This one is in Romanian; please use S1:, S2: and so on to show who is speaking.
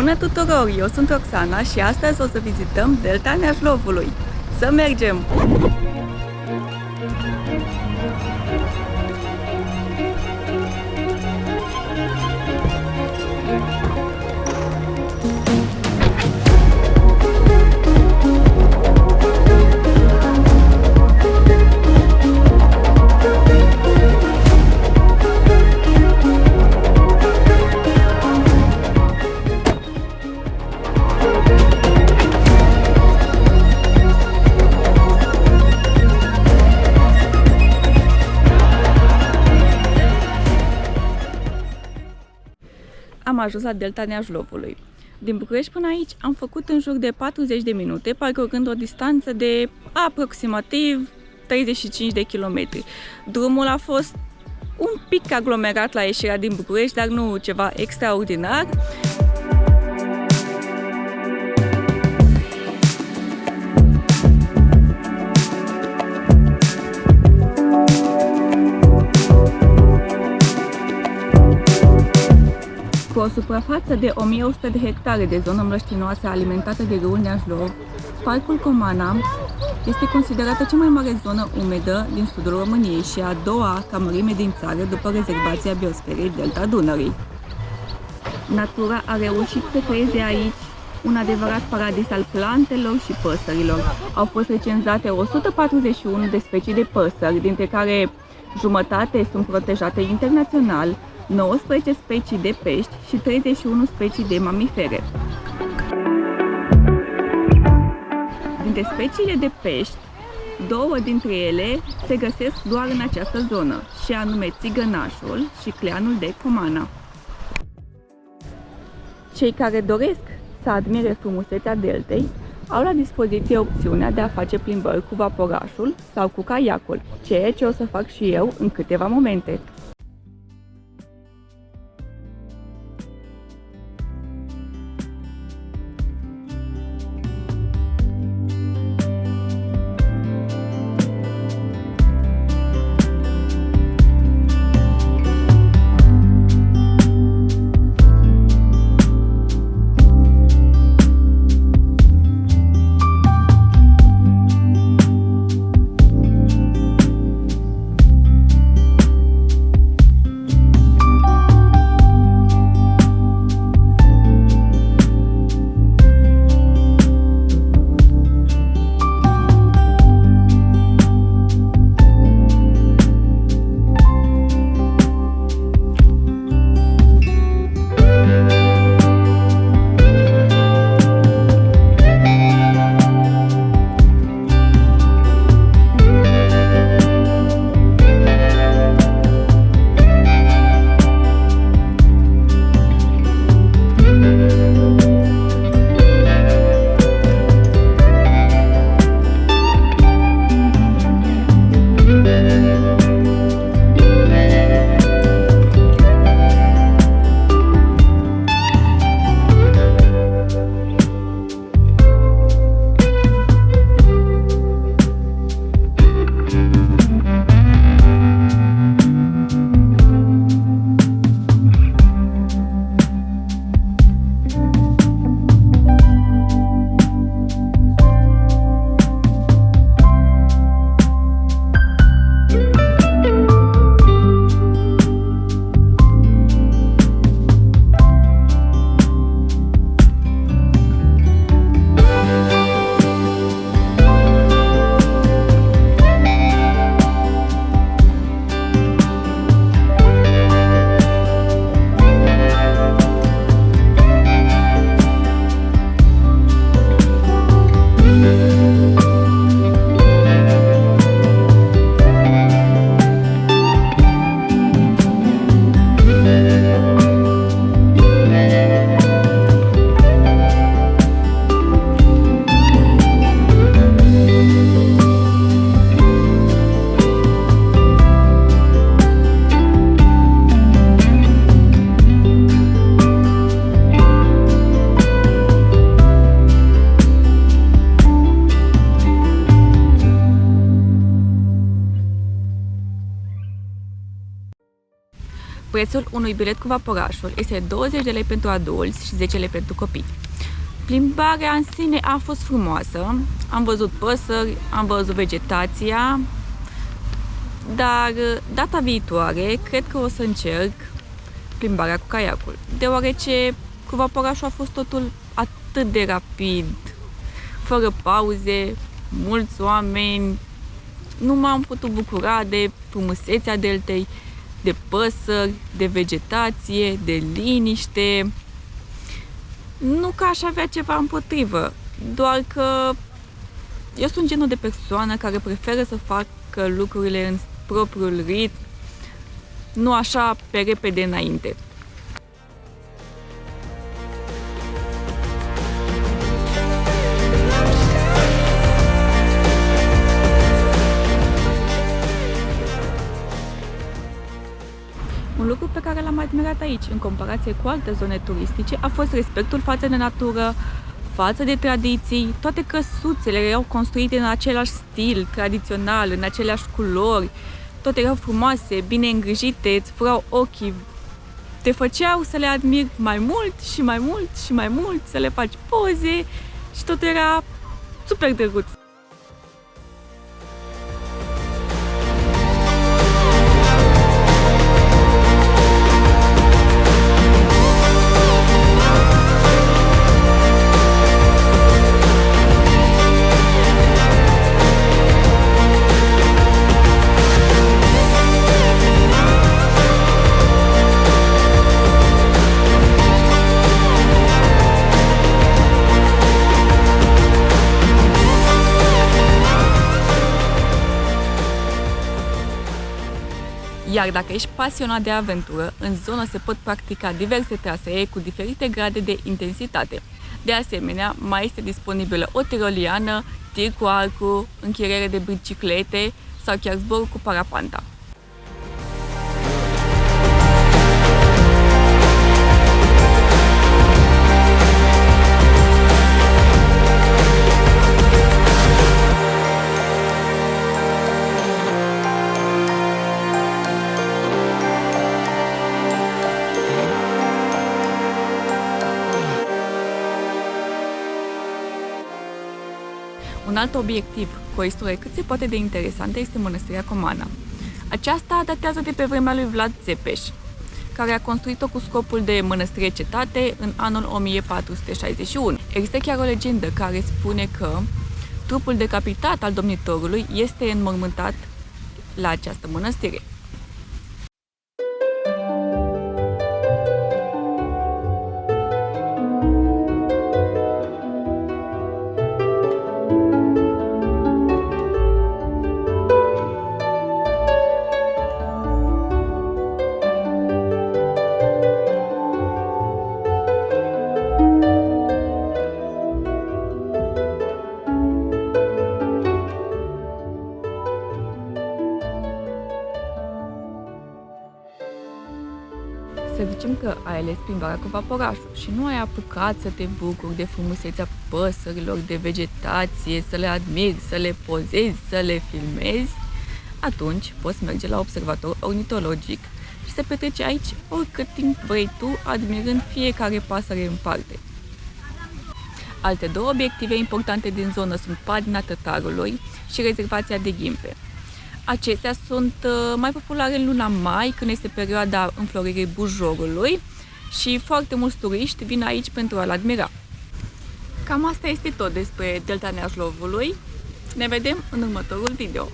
S1: Bună tuturor! Eu sunt Roxana și astăzi o să vizităm Delta Neajlovului. Să mergem! Am ajuns la Delta Neajlovului. Din București până aici am făcut în jur de 40 de minute, parcurgând o distanță de aproximativ 35 de kilometri. Drumul a fost un pic aglomerat la ieșirea din București, dar nu ceva extraordinar. Cu o suprafață de 1100 de hectare de zonă mlăștinoasă alimentată de râul Neajlov, Parcul Comana este considerată cea mai mare zonă umedă din sudul României și a doua ca mărime din țară după rezervația biosferei Delta Dunării. Natura a reușit să creeze aici un adevărat paradis al plantelor și păsărilor. Au fost recenzate 141 de specii de păsări, dintre care jumătate sunt protejate internațional, 19 specii de pești și 31 specii de mamifere. Dintre speciile de pești, două dintre ele se găsesc doar în această zonă, și anume țigănașul și cleanul de Comana. Cei care doresc să admire frumusețea deltei au la dispoziție opțiunea de a face plimbări cu vaporașul sau cu caiacul, ceea ce o să fac și eu în câteva momente. Prețul unui bilet cu vaporașul este 20 de lei pentru adulți și 10 lei pentru copii. Plimbarea în sine a fost frumoasă, am văzut păsări, am văzut vegetația, dar data viitoare cred că o să încerc plimbarea cu caiacul, deoarece cu vaporașul a fost totul atât de rapid, fără pauze, mulți oameni, nu m-am putut bucura de frumusețea deltei, de păsări, de vegetație, de liniște. Nu că aș avea ceva împotrivă, doar că eu sunt genul de persoană care preferă să facă lucrurile în propriul ritm, nu așa pe repede înainte. Un lucru pe care l-am admirat aici, în comparație cu alte zone turistice, a fost respectul față de natură, față de tradiții. Toate căsuțele erau construite în același stil tradițional, în aceleași culori. Toate erau frumoase, bine îngrijite, îți furau ochii. Te făceau să le admiri mai mult și mai mult și mai mult, să le faci poze și tot era super drăguț. Iar dacă ești pasionat de aventură, în zonă se pot practica diverse trasee cu diferite grade de intensitate. De asemenea, mai este disponibilă o tiroliană, tir cu arcul, închiriere de biciclete sau chiar zbor cu parapanta. Un alt obiectiv cu o istorie cât se poate de interesantă este mănăstirea Comana. Aceasta datează de pe vremea lui Vlad Țepeș, care a construit-o cu scopul de mănăstire-cetate în anul 1461. Există chiar o legendă care spune că trupul decapitat al domnitorului este înmormântat la această mănăstire. Să zicem că ai ales plimbarea cu vaporașul și nu ai apucat să te bucuri de frumusețea păsărilor, de vegetație, să le admiri, să le pozezi, să le filmezi, atunci poți merge la observator ornitologic și să petreci aici oricât timp vrei tu, admirând fiecare pasăre în parte. Alte două obiective importante din zonă sunt Padina Tătarului și rezervația de Ghimpe. Acestea sunt mai populare în luna mai, când este perioada înfloririi bujorului și foarte mulți turiști vin aici pentru a-l admira. Cam asta este tot despre Delta Neajlovului. Ne vedem în următorul video.